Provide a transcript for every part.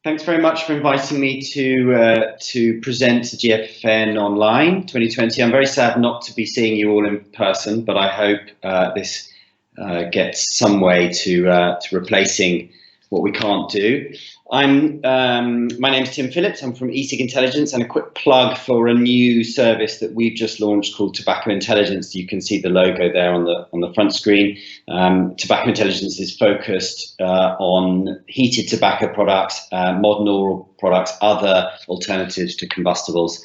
Thanks very much for inviting me to present the GFN Online 2020. I'm very sad not to be seeing you all in person, but I hope this gets some way to replacing what we can't do. My name is Tim Phillips. I'm from eSig Intelligence, and a quick plug for a new service that we've just launched called Tobacco Intelligence. You can see the logo there on the front screen. Tobacco Intelligence is focused on heated tobacco products, modern oral products, other alternatives to combustibles,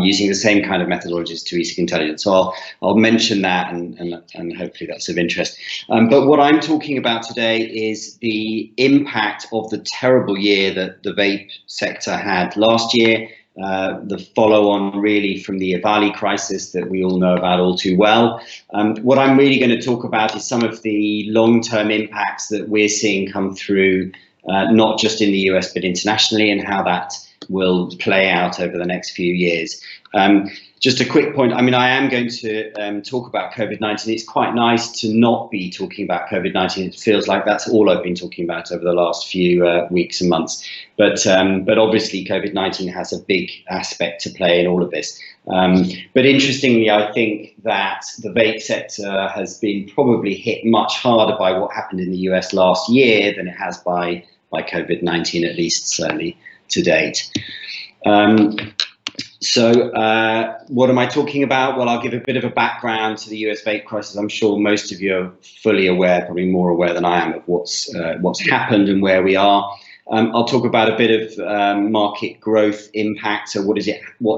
using the same kind of methodologies to eSig Intelligence. So I'll mention that, and hopefully that's of interest. But what I'm talking about today is the impact of the terrible year that the vape sector had last year, the follow-on really from the EVALI crisis that we all know about all too well. What I'm really going to talk about is some of the long-term impacts that we're seeing come through, not just in the US but internationally, and how that will play out over the next few years. Just a quick point, I mean, I am going to talk about COVID-19. It's quite nice to not be talking about COVID-19. It feels like that's all I've been talking about over the last few weeks and months. But obviously COVID-19 has a big aspect to play in all of this. But interestingly, I think that the vape sector has been probably hit much harder by what happened in the US last year than it has by COVID-19, at least certainly to date. So what am I talking about? Well, I'll give a bit of a background to the US vape crisis. I'm sure most of you are fully aware, probably more aware than I am, of what's happened and where we are. I'll talk about a bit of market growth impact. So what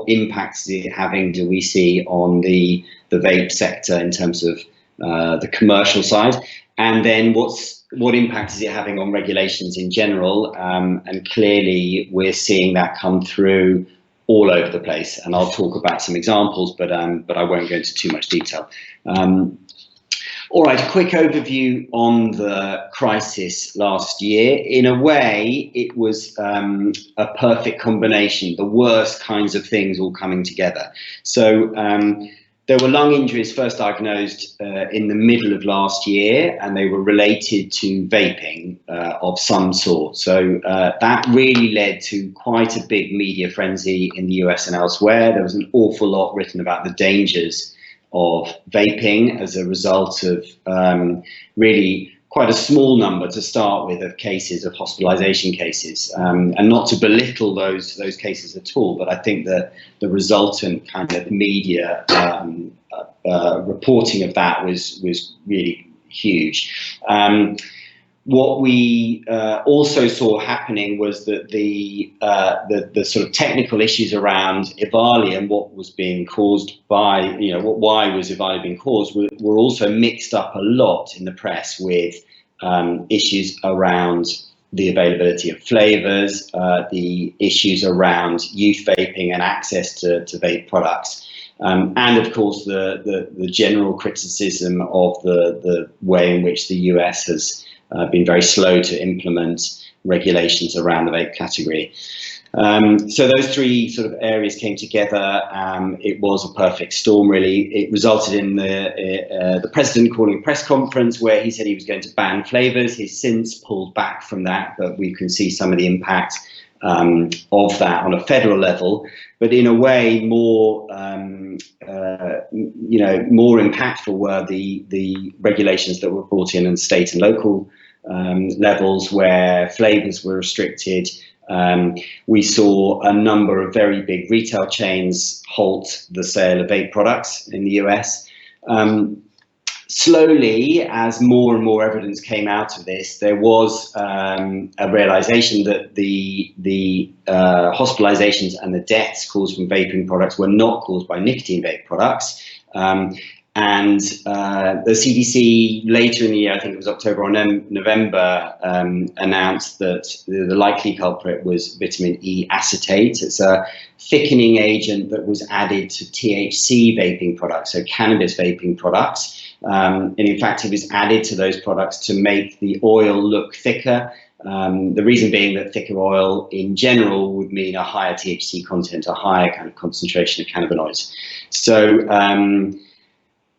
impacts is it having, do we see on the vape sector in terms of the commercial side? And then what impact is it having on regulations in general? And clearly we're seeing that come through all over the place, and I'll talk about some examples, but I won't go into too much detail. All right, a quick overview on the crisis last year. In a way, it was a perfect combination, the worst kinds of things all coming together. So there were lung injuries first diagnosed in the middle of last year, and they were related to vaping of some sort. So that really led to quite a big media frenzy in the US and elsewhere. There was an awful lot written about the dangers of vaping as a result of really quite a small number to start with of cases, of hospitalization cases, and not to belittle those cases at all, but I think that the resultant kind of media reporting of that was really huge. What we also saw happening was that the sort of technical issues around EVALI and what was being caused by, why was EVALI being caused, were also mixed up a lot in the press with issues around the availability of flavors, the issues around youth vaping and access to vape products. And of course, the general criticism of the way in which the US has been very slow to implement regulations around the vape category. So those three sort of areas came together. It was a perfect storm, really. It resulted in the president calling a press conference where he said he was going to ban flavors. He's since pulled back from that, but we can see some of the impact of that on a federal level. But in a way, more impactful were the regulations that were brought in state and local levels, where flavors were restricted. We saw a number of very big retail chains halt the sale of vape products in the US. Slowly, as more and more evidence came out of this, there was a realization that the hospitalizations and the deaths caused from vaping products were not caused by nicotine vape products. And the CDC later in the year, I think it was October or November, announced that the likely culprit was vitamin E acetate. It's a thickening agent that was added to THC vaping products, so cannabis vaping products. And in fact, it was added to those products to make the oil look thicker. The reason being that thicker oil in general would mean a higher THC content, a higher kind of concentration of cannabinoids.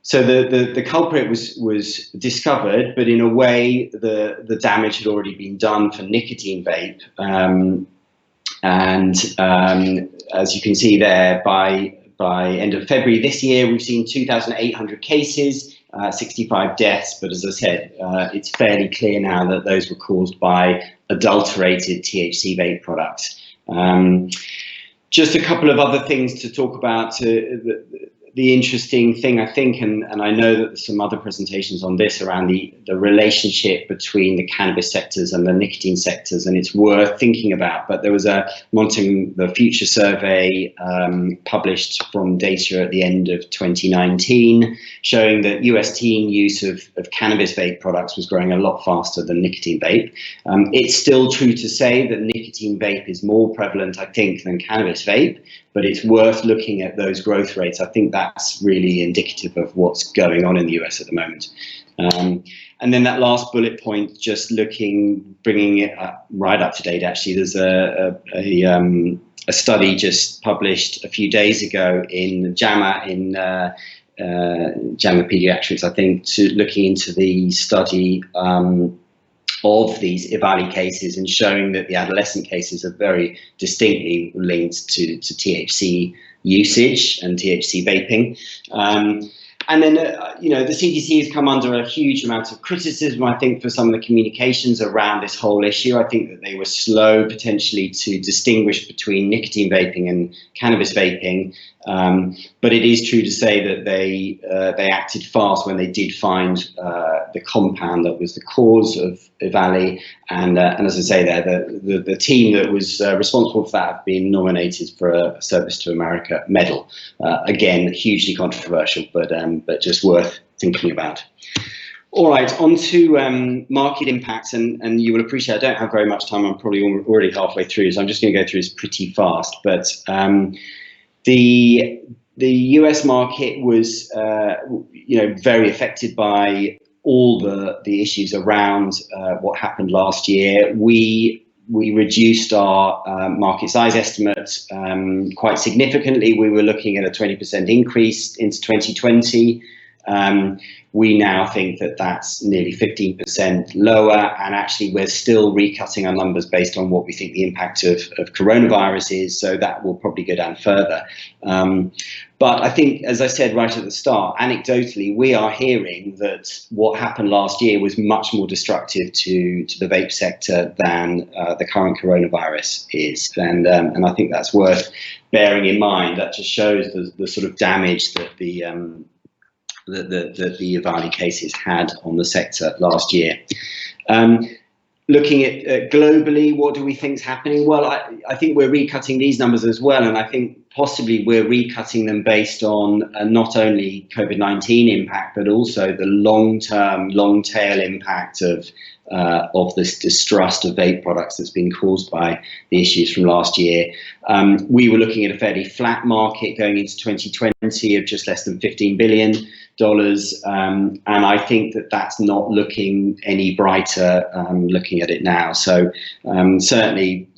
So the culprit was discovered, but in a way the damage had already been done for nicotine vape. As you can see there, by end of February this year, we've seen 2,800 cases, 65 deaths. But as I said, it's fairly clear now that those were caused by adulterated THC vape products. Just a couple of other things to talk about. The interesting thing, I think, and I know that there's some other presentations on this around the relationship between the cannabis sectors and the nicotine sectors, and it's worth thinking about. But there was a Monitoring the Future survey published from data at the end of 2019, showing that US teen use of cannabis vape products was growing a lot faster than nicotine vape. It's still true to say that nicotine vape is more prevalent, I think, than cannabis vape, but it's worth looking at those growth rates. I think that's really indicative of what's going on in the US at the moment. And then that last bullet point, just bringing it right up to date. Actually, there's a study just published a few days ago in JAMA JAMA Pediatrics, I think, looking into the study of these EVALI cases and showing that the adolescent cases are very distinctly linked to THC usage and THC vaping. And then, the CDC has come under a huge amount of criticism, I think, for some of the communications around this whole issue. I think that they were slow, potentially, to distinguish between nicotine vaping and cannabis vaping. But it is true to say that they acted fast when they did find the compound that was the cause of EVALI. And as I say there, the team that was responsible for that have been nominated for a Service to America medal. Again, hugely controversial, but just worth thinking about. All right, on to market impacts, and you will appreciate I don't have very much time. I'm probably already halfway through, so I'm just going to go through this pretty fast. But the US market was, very affected by all the issues around what happened last year. We reduced our market size estimates quite significantly. We were looking at a 20% increase into 2020. We now think that that's nearly 15% lower, and actually we're still recutting our numbers based on what we think the impact of coronavirus is, so that will probably go down further. But I think, as I said right at the start, anecdotally, we are hearing that what happened last year was much more destructive to the vape sector than the current coronavirus is. And I think that's worth bearing in mind. That just shows the sort of damage that the EVALI cases had on the sector last year. Looking at globally, what do we think is happening? Well, I think we're recutting these numbers as well, and I think possibly we're recutting them based on not only COVID-19 impact, but also the long-term, long-tail impact of this distrust of vape products that's been caused by the issues from last year. We were looking at a fairly flat market going into 2020 of just less than $15 billion. And I think that that's not looking any brighter looking at it now. So certainly,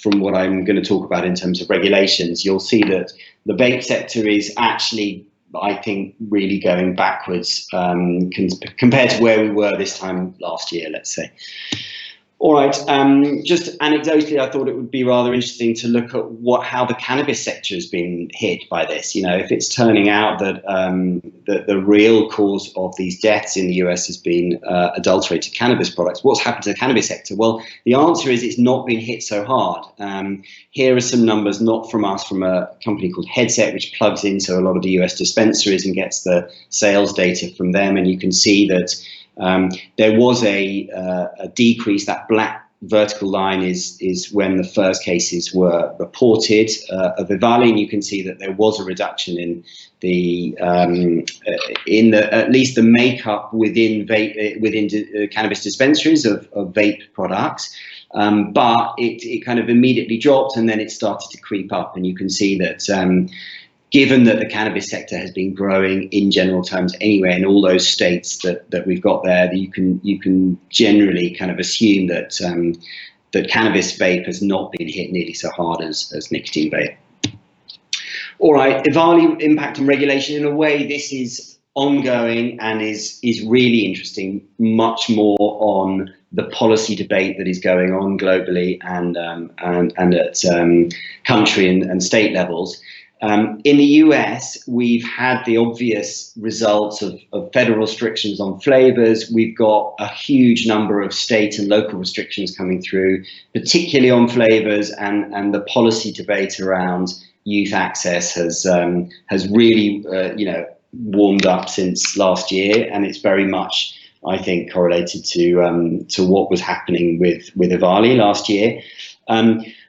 from what I'm going to talk about in terms of regulations, you'll see that the vape sector is actually, I think, really going backwards compared to where we were this time last year, let's say. All right, just anecdotally, I thought it would be rather interesting to look at how the cannabis sector has been hit by this. If it's turning out that the real cause of these deaths in the US has been adulterated cannabis products, what's happened to the cannabis sector? Well, the answer is it's not been hit so hard. Here are some numbers, not from us, from a company called Headset, which plugs into a lot of the US dispensaries and gets the sales data from them, and you can see that there was a decrease. That black vertical line is when the first cases were reported of EVALI, and you can see that there was a reduction in at least the makeup within cannabis dispensaries of vape products. But it kind of immediately dropped, and then it started to creep up, and you can see that. Given that the cannabis sector has been growing in general terms anyway in all those states that we've got there, you can generally kind of assume that that cannabis vape has not been hit nearly so hard as nicotine vape. All right, EVALI impact and regulation. In a way, this is ongoing and is really interesting, much more on the policy debate that is going on globally and at country and state levels. In the US, we've had the obvious results of federal restrictions on flavors. We've got a huge number of state and local restrictions coming through, particularly on flavors, and the policy debate around youth access has really, warmed up since last year, and it's very much, I think, correlated to what was happening with EVALI last year.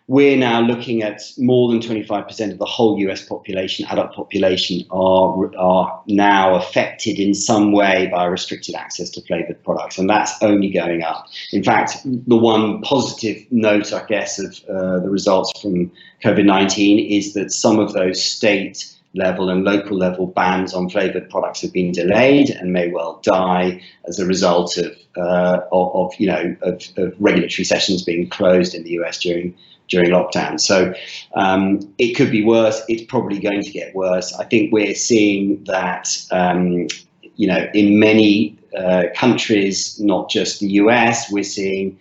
We're now looking at more than 25% of the whole US population, adult population, are now affected in some way by restricted access to flavoured products, and that's only going up. In fact, the one positive note, I guess, of the results from COVID-19 is that some of those state level and local level bans on flavoured products have been delayed and may well die as a result of regulatory sessions being closed in the US during lockdown. So it could be worse. It's probably going to get worse. I think we're seeing that in many countries, not just the US, we're seeing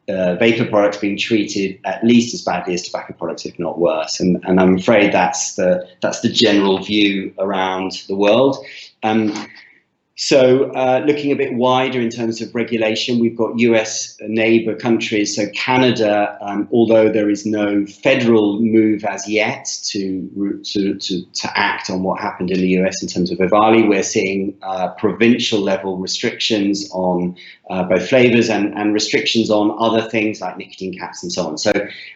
vapor products being treated at least as badly as tobacco products, if not worse. And I'm afraid that's the general view around the world. So looking a bit wider in terms of regulation, we've got US neighbour countries. So Canada, although there is no federal move as yet to act on what happened in the US in terms of EVALI, we're seeing provincial level restrictions on both flavours and restrictions on other things like nicotine caps and so on. So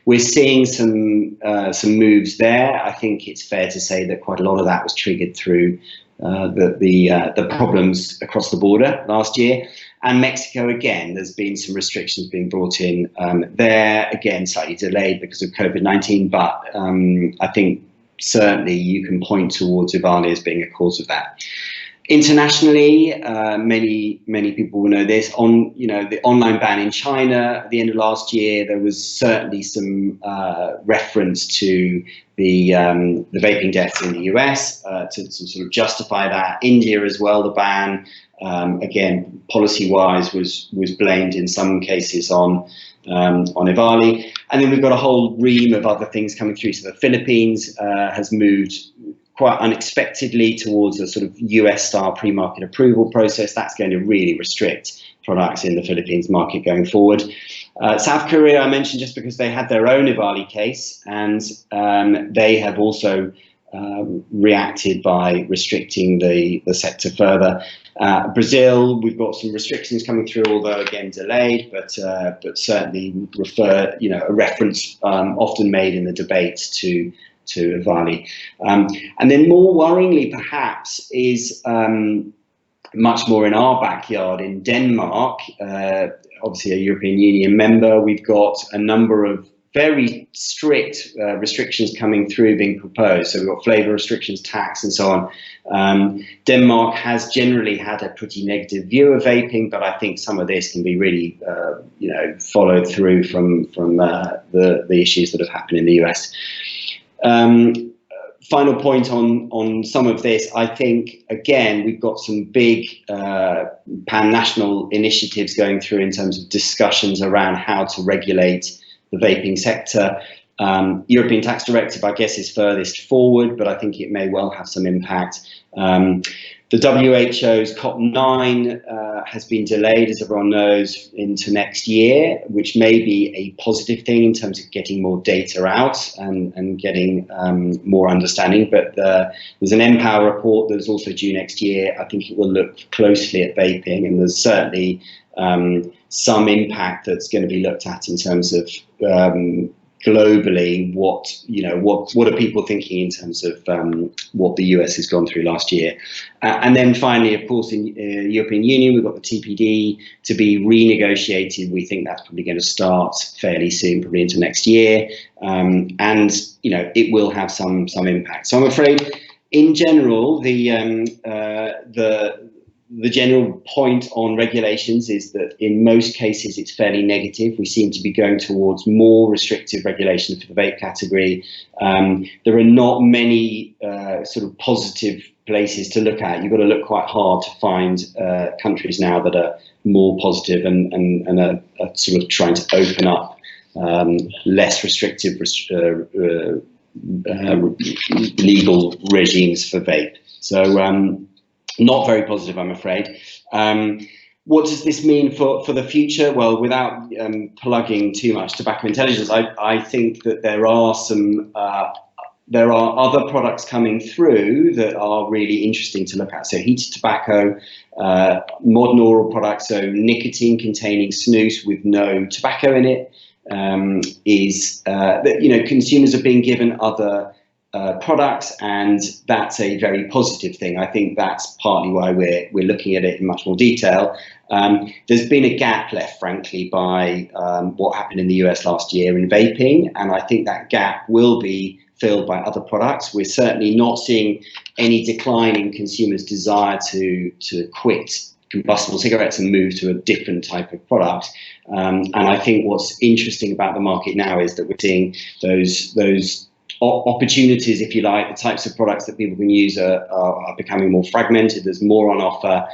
we're seeing some moves there. I think it's fair to say that quite a lot of that was triggered through the problems across the border last year. And Mexico, again, there's been some restrictions being brought in there, again, slightly delayed because of COVID-19, but I think certainly you can point towards EVALI as being a cause of that. Internationally, many people will know this. On the online ban in China at the end of last year, there was certainly some reference to the vaping deaths in the US to sort of justify that. India as well, the ban again policy-wise was blamed in some cases on EVALI, and then we've got a whole ream of other things coming through. So the Philippines has moved quite unexpectedly towards a sort of US-style pre-market approval process. That's going to really restrict products in the Philippines market going forward. South Korea, I mentioned just because they had their own EVALI case, and they have also reacted by restricting the sector further. Brazil, we've got some restrictions coming through, although again delayed, but certainly a reference often made in the debate to EVALI. And then more worryingly perhaps is much more in our backyard in Denmark, obviously a European Union member. We've got a number of very strict restrictions coming through being proposed. So we've got flavour restrictions, tax and so on. Denmark has generally had a pretty negative view of vaping, but I think some of this can be really followed through from the issues that have happened in the US. Final point on some of this, I think, again, we've got some big pan-national initiatives going through in terms of discussions around how to regulate the vaping sector. European Tax Directive, I guess, is furthest forward, but I think it may well have some impact. The WHO's COP9 has been delayed, as everyone knows, into next year, which may be a positive thing in terms of getting more data out and getting more understanding. But there's an Empower report that's also due next year. I think it will look closely at vaping, and there's certainly some impact that's going to be looked at in terms of globally, what are people thinking in terms of what the US has gone through last year. And then finally, of course, in European Union, we've got the TPD to be renegotiated. We think that's probably going to start fairly soon, probably into next year. And it will have some impact. So I'm afraid, in general, the general point on regulations is that in most cases it's fairly negative. We seem to be going towards more restrictive regulation for the vape category. There are not many sort of positive places to look at. You've got to look quite hard to find countries now that are more positive and are sort of trying to open up less restrictive legal regimes for vape. So not very positive, I'm afraid. What does this mean for the future? Well, without plugging too much tobacco intelligence, I think that there are other products coming through that are really interesting to look at. So heated tobacco, modern oral products, so nicotine containing snus with no tobacco in it, consumers are being given other products, and that's a very positive thing. I think that's partly why we're looking at it in much more detail. There's been a gap left, frankly, by what happened in the US last year in vaping, and I think that gap will be filled by other products. We're certainly not seeing any decline in consumers' desire to quit combustible cigarettes and move to a different type of product. And I think what's interesting about the market now is that we're seeing those opportunities, if you like, the types of products that people can use are becoming more fragmented. There's more on offer.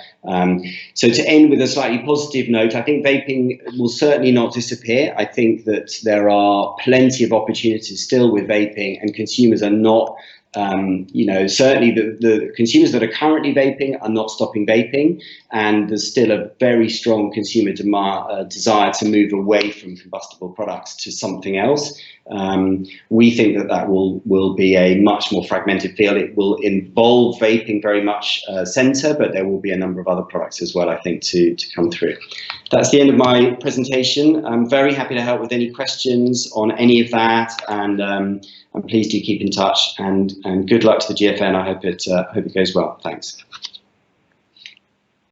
So to end with a slightly positive note, I think vaping will certainly not disappear. I think that there are plenty of opportunities still with vaping, and consumers are not, certainly the consumers that are currently vaping are not stopping vaping, and there's still a very strong consumer desire to move away from combustible products to something else. We think that will be a much more fragmented field. It will involve vaping very much centre, but there will be a number of other products as well, I think, to come through. That's the end of my presentation. I'm very happy to help with any questions on any of that, and please do keep in touch, and good luck to the GFN. I hope it goes well. Thanks.